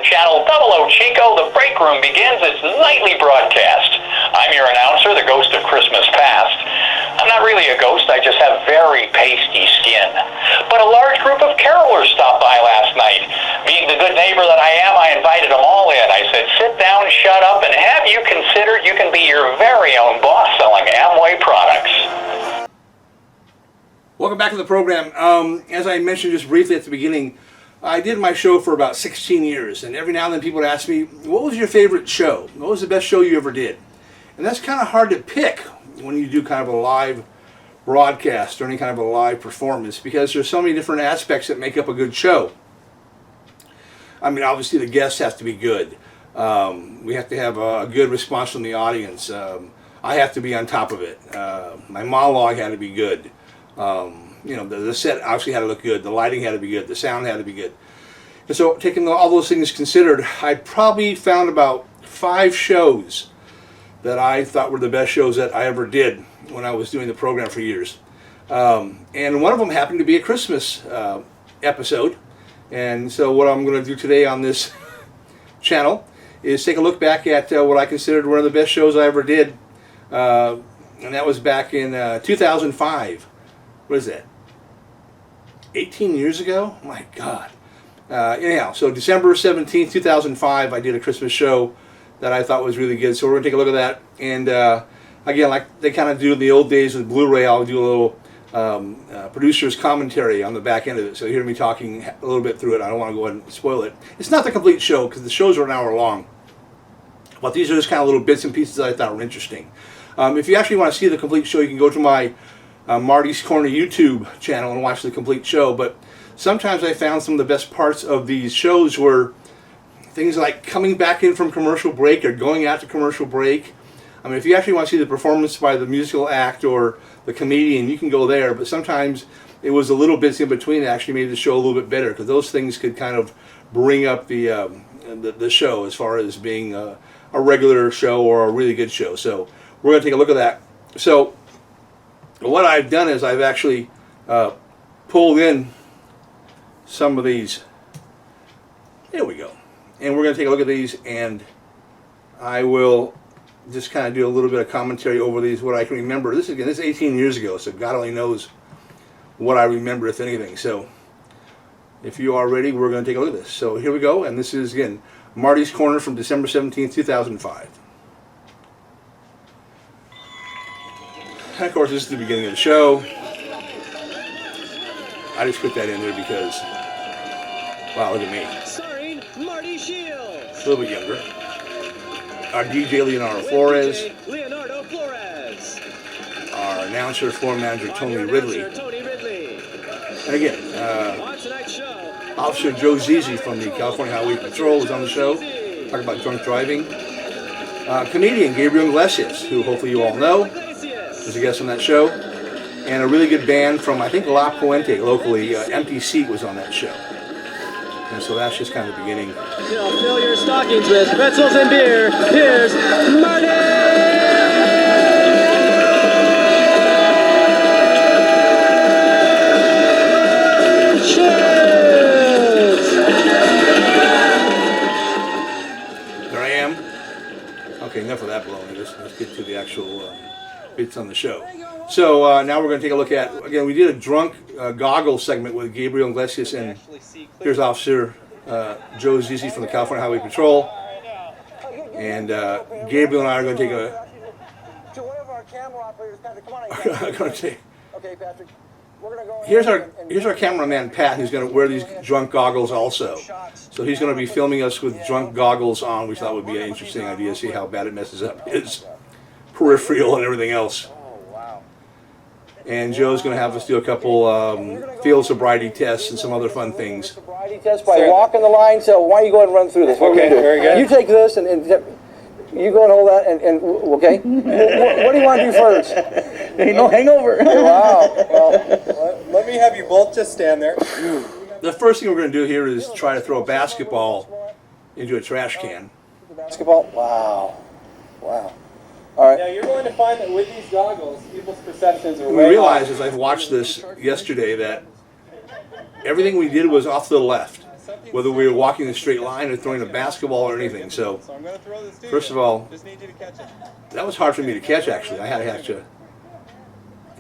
Channel 00 Chico, the Breakroom begins its nightly broadcast. I'm your announcer, the ghost of Christmas past. I'm not really a ghost, I just have very pasty skin. But a large group of carolers stopped by last night. Being the good neighbor that I am, I invited them all in. I said, sit down, shut up, and have you considered you can be your very own boss selling Amway products? Welcome back to the program. As I mentioned just briefly at the beginning, I did my show for about 16 years, and every now and then people would ask me, what was your favorite show? What was the best show you ever did? And that's kind of hard to pick when you do kind of a live broadcast or any kind of a live performance, because there's so many different aspects that make up a good show. I mean, obviously the guest has to be good. We have to have a good response from the audience. I have to be on top of it. My monologue had to be good. You know, the set obviously had to look good. The lighting had to be good. The sound had to be good. And so, taking all those things considered, I probably found about 5 shows that I thought were the best shows that I ever did when I was doing the program for years. And one of them happened to be a Christmas episode. And so what I'm going to do today on this channel is take a look back at what I considered one of the best shows I ever did. And that was back in 2005. What is that? 18 years ago? My God. Anyhow, so December 17th, 2005, I did a Christmas show that I thought was really good. So we're going to take a look at that. And again, like they kind of do in the old days with Blu-ray, I'll do a little producer's commentary on the back end of it. So you hear me talking a little bit through it. I don't want to go ahead and spoil it. It's not the complete show because the shows are an hour long. But these are just kind of little bits and pieces that I thought were interesting. If you actually want to see the complete show, you can go to my Marty's Corner YouTube channel and watch the complete show. But sometimes I found some of the best parts of these shows were things like coming back in from commercial break or going out to commercial break. I mean, if you actually want to see the performance by the musical act or the comedian, you can go there. But sometimes it was the little bits in between that actually made the show a little bit better, because those things could kind of bring up the show as far as being a regular show or a really good show. So we're going to take a look at that. So what I've done is I've actually pulled in some of these. There we go. And we're going to take a look at these, and I will just kind of do a little bit of commentary over these, what I can remember. This is 18 years ago, so God only knows what I remember, if anything. So if you are ready, we're going to take a look at this. So here we go, and this is, again, Marty's Corner from December 17th, 2005. And of course, this is the beginning of the show. I just put that in there because, wow, look at me. Starring Marty Shields. A little bit younger. Our DJ, Leonardo Flores. Our announcer, floor manager, Tony Ridley. And again, Officer Joe Zizi from the California Highway Patrol was on the show, talking about drunk driving. Comedian Gabriel Iglesias, who hopefully you all know, was a guest on that show. And a really good band from, I think, La Puente, locally, Empty Seat was on that show. And so that's just kind of the beginning. Fill your stockings with pretzels and beer. Here's Marty! Shields! There I am. Okay, enough of that baloney. Let's get to the actual bits on the show. So now we're going to take a look at, again, we did a drunk goggle segment with Gabriel Iglesias, and here's Officer Joe Zizi from the California Highway Patrol. And Gabriel and I are going to take a... To one of our camera operators, Patrick, come on. I'm going to take... Okay, Patrick. We're going to go here's our cameraman, Pat, who's going to wear these drunk goggles also. So he's going to be filming us with drunk goggles on, which I thought would be an interesting idea to see how bad it messes up his peripheral and everything else. And Joe's going to have us do a couple field sobriety tests and some other fun things. Sobriety test by walking the line. So why don't you go ahead and run through this? Okay, very good. You take this and you go and hold that and okay. What do you want to do first? Ain't no hangover. Wow. Well, Let me have you both just stand there. The first thing we're going to do here is try to throw a basketball into a trash can. basketball. Wow. Wow. All right. Yeah, you're going to find that with these goggles, people's perceptions are We way realized off. as I've watched this yesterday that everything we did was off to the left. whether we were walking in a straight line or throwing a basketball or anything. So, I'm going to throw this to first you. of all, Just need you to catch it. that was hard for me to catch, actually. I had to catch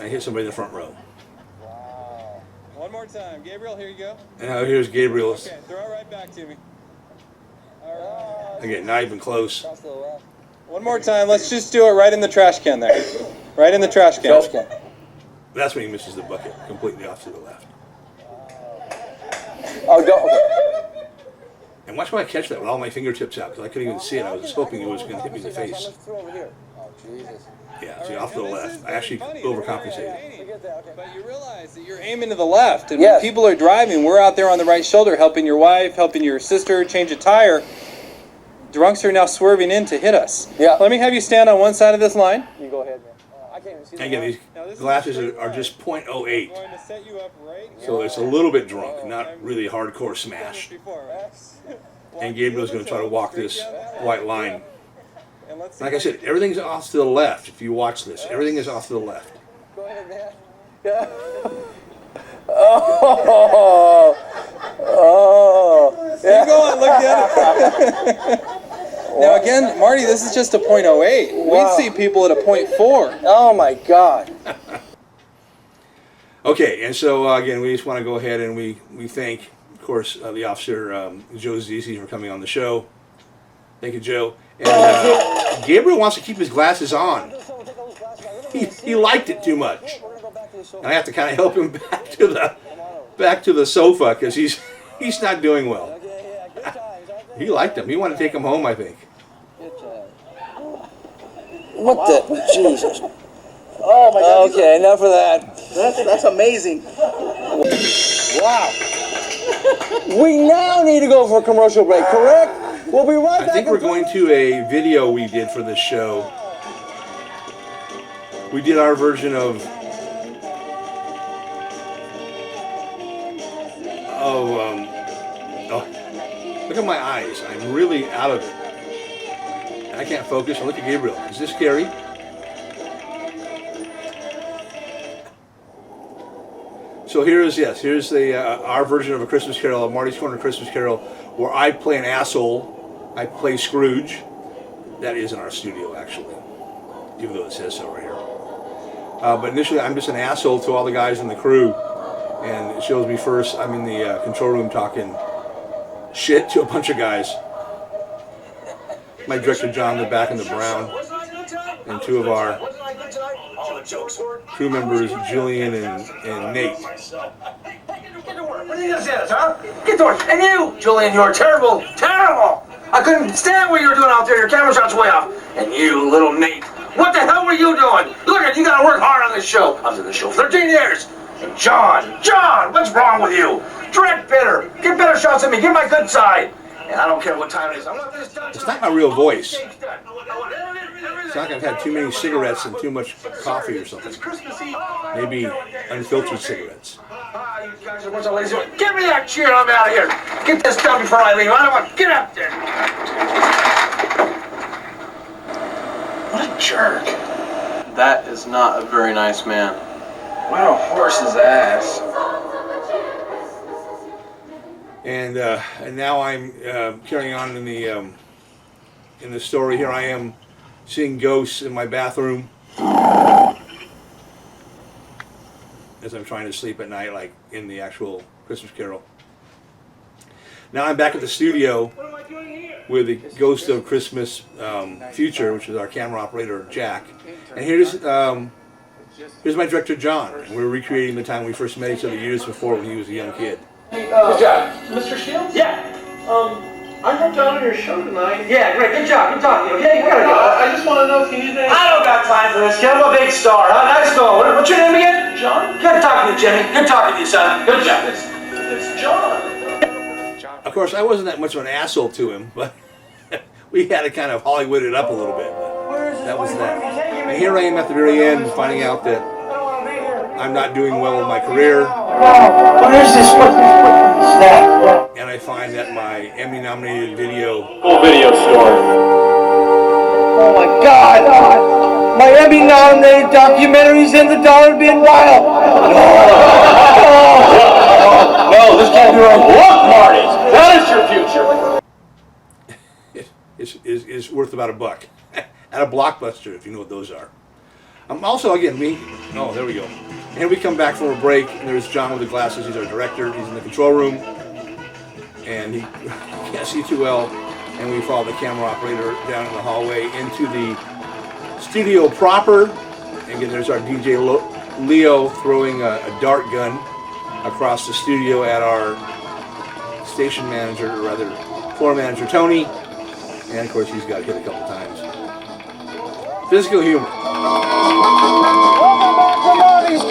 I hit somebody in the front row. Wow. One more time. Gabriel, here you go. And now here's Gabriel's. Okay, throw it right back to me. All right. Again, not even close. One more time. Let's just do it right in the trash can there. Right in the trash can. Trash can. That's when he misses the bucket, completely off to the left. Oh, don't. Okay. And watch when I catch that with all my fingertips out, because I couldn't even see it. I was just hoping it was going to hit me in the face. Let's throw over here. Oh, Jesus. Yeah, see, off to the left. I actually overcompensated. But you realize that you're aiming to the left, and Yes. when people are driving, we're out there on the right shoulder helping your wife, helping your sister change a tire. Drunks are now swerving in to hit us. Yeah. Let me have you stand on one side of this line. You go ahead, man. I can't even see the Again, line. these glasses are just .08, I'm going to set you up right here. so it's a little bit drunk, not really hardcore smash. And Gabriel's going to try to walk this white line. Like I said, everything's off to the left. If you watch this, everything is off to the left. Go ahead, man. Yeah. Oh. Keep going, look at it. Now again, Marty, this is just a .08. Wow. We'd see people at a .4. Oh my God. Okay, and so again, we just want to go ahead and we thank, of course, the officer, Joe Zizi, for coming on the show. Thank you, Joe. And Gabriel wants to keep his glasses on. He liked it too much. And I have to kind of help him back to the sofa because he's not doing well. He liked them. He wanted to take them home, I think. What the? Jesus. Oh my God. Okay, enough of that. That's amazing. Wow. We now need to go for a commercial break, correct? We'll be right back. I think we're going to a video we did for this show. We did our version of look at my eyes. I'm really out of it. I can't focus. Look at Gabriel. Is this scary? So here's the our version of A Christmas Carol, a Marty's Corner Christmas Carol, where I play an asshole. I play Scrooge. That is in our studio, actually, even though it says so right here. But initially, I'm just an asshole to all the guys in the crew, and it shows me first. I'm in the control room talking shit to a bunch of guys. My director John in the back in the brown, and two of our crew members, Julian and Nate. Get to work. What do you guys say, huh? Get to work. And you, Julian, you're terrible. Terrible. I couldn't stand what you were doing out there. Your camera shot's way off. And you, little Nate, what the hell were you doing? Look at you, gotta work hard on this show. I was in this show 13 years. And John, what's wrong with you? Direct better. Get better shots than me. Get my good side. And I don't care what time it is. I want this done. It's not my real voice. It's not like I've had too many cigarettes and too much coffee or something. Maybe unfiltered cigarettes. You guys are a bunch of lazy. Give me that chair. I'm out of here. Get this done before I leave. I don't want. Get up there. What a jerk. That is not a very nice man. What a horse's ass. And now I'm carrying on in the story. Here I am seeing ghosts in my bathroom as I'm trying to sleep at night, like in the actual Christmas Carol. Now I'm back at the studio with the Ghost of Christmas Future, which is our camera operator Jack. And here's my director John. And we're recreating the time we first met each other years before when he was a young kid. Good job. Mr. Shields? Yeah. I hooked on your show tonight. Yeah, great. Good job. Good talking to you. Okay, you gotta go. I just want to know if you need anything. I don't got time for this, kid. I'm a big star. Huh? Nice going. What's your name again? John? Good talking to you, Jimmy. Good talking to you, son. Good job. It's John. Of course, I wasn't that much of an asshole to him, but we had to kind of Hollywood it up a little bit. But that was that. And here I am at the very end, finding out that I'm not doing well in my career. What is this? What's that? And I find that my Emmy-nominated video... Full video store. Oh my God! My Emmy-nominated documentary's in the dollar bin pile. No, this can't be right. Look, Marty! That is your future? Is worth about $1 at a Blockbuster, if you know what those are. Also, again, there we go. And we come back from a break, and there's John with the glasses. He's our director. He's in the control room, and he can't see too well. And we follow the camera operator down in the hallway into the studio proper. And again, there's our DJ Leo throwing a dart gun across the studio at our station manager, or rather, floor manager Tony. And of course, he's got hit a couple times. Physical humor. Welcome back to Marty's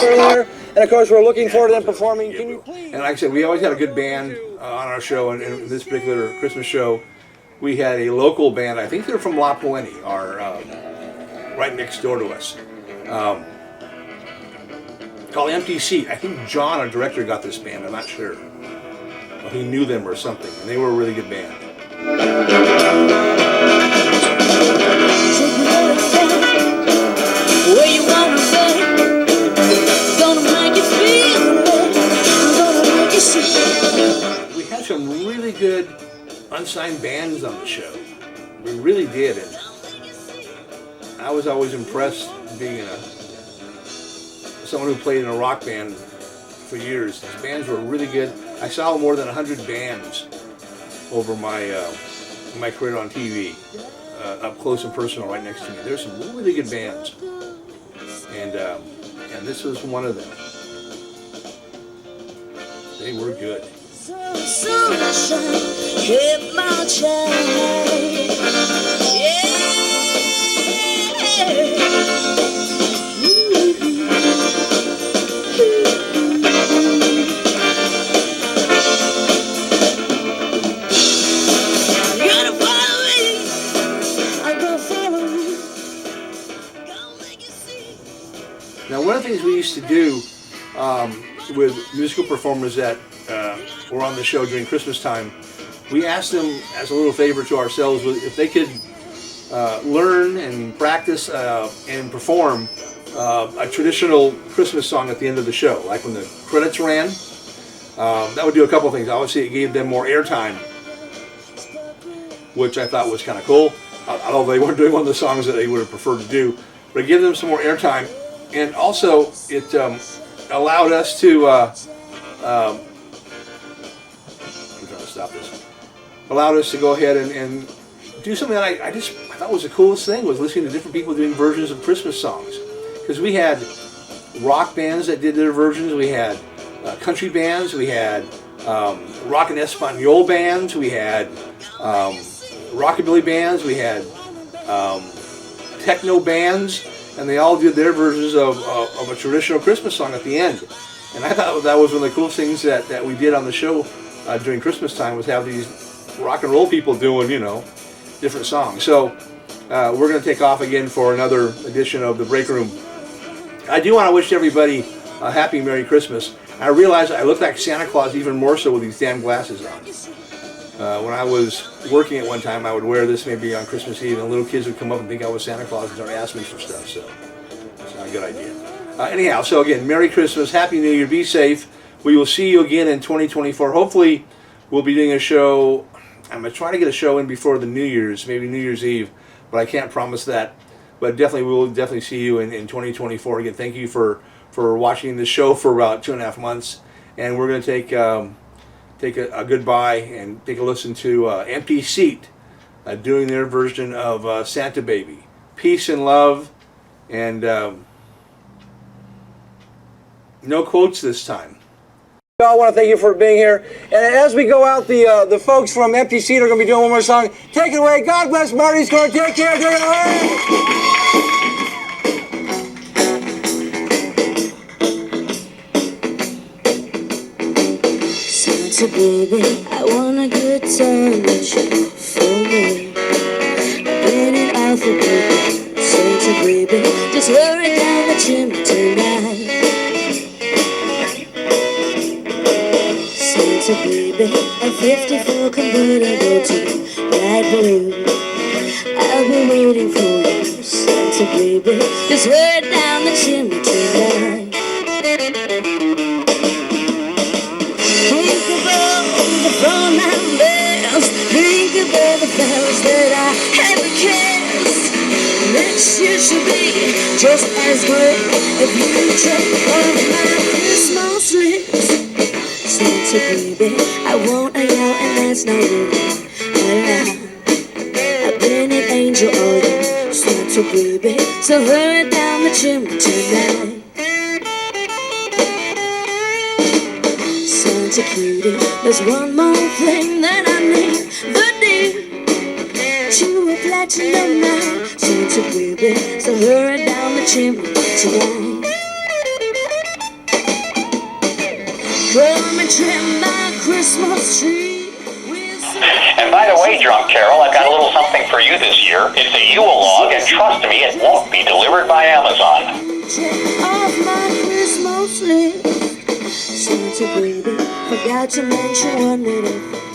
Corner! And of course, we're looking forward to them performing. Can you please? And like I said, we always had a good band on our show, and in this particular Christmas show, we had a local band. I think they're from La Puente, right next door to us, called Empty Seat. I think John, our director, got this band. I'm not sure. Well, he knew them or something, and they were a really good band. Where you wanna be? Gonna make you feel good. I'm gonna make you see. We had some really good unsigned bands on the show. We really did, and I was always impressed being someone who played in a rock band for years. These bands were really good. I saw more than 100 bands over my career on TV, up close and personal, right next to me. There's some really good bands, and this was one of them. They were good. Sunshine, keep my child. Yeah. Now, one of the things we used to do with musical performers that were on the show during Christmas time, we asked them, as a little favor to ourselves, if they could learn and practice and perform a traditional Christmas song at the end of the show. Like when the credits ran, that would do a couple things. Obviously, it gave them more airtime, which I thought was kind of cool, although they weren't doing one of the songs that they would have preferred to do. But it gave them some more airtime. And also, it allowed us to, I'm trying to stop this, allowed us to go ahead and do something that I thought was the coolest thing, was listening to different people doing versions of Christmas songs. Because we had rock bands that did their versions, we had country bands, we had rock and Espanol bands, we had rockabilly bands, we had techno bands, and they all did their versions of a traditional Christmas song at the end. And I thought that was one of the coolest things that we did on the show during Christmas time, was have these rock and roll people doing, different songs. So we're going to take off again for another edition of the Break Room. I do want to wish everybody a happy Merry Christmas. I realize I look like Santa Claus even more so with these damn glasses on. When I was working at one time, I would wear this maybe on Christmas Eve, and little kids would come up and think I was Santa Claus and start asking me for stuff, so it's not a good idea. Anyhow, so again, Merry Christmas, Happy New Year, be safe. We will see you again in 2024. Hopefully, we'll be doing a show. I'm going to try to get a show in before the New Year's, maybe New Year's Eve, but I can't promise that. But definitely, we will definitely see you in 2024. Again, thank you for watching this show for about 2.5 months, and we're going to take a goodbye and take a listen to Empty Seat doing their version of Santa Baby. Peace and love, and no quotes this time. I want to thank you for being here. And as we go out, the folks from Empty Seat are going to be doing one more song. Take it away. God bless Marty's Corner. Take care. Take it away. Santa baby, I want a good time that you for me. Get it out for baby. Santa baby, just hurry down the chimney tonight. Santa baby, a 54 convertible to light blue. I'll be waiting for you, Santa baby, just hurry down the chimney tonight. Think about that I haven't kissed. Next year should be just as good if you can check off my Christmas list. Santa baby, I want a yacht and that's not really allowed. I've been an angel all day, Santa baby, so hurry down the chimney tonight. Santa cutie, there's one more thing that I need, the deed to a platinum night. Santa baby, so hurry down the chimney tonight. Come and trim my Christmas tree. And by the way, Drunk Carol, I've got a little something for you this year. It's a Yule log, and trust me, it won't be delivered by Amazon. Check off my Christmas list. Santa baby, forgot to mention one little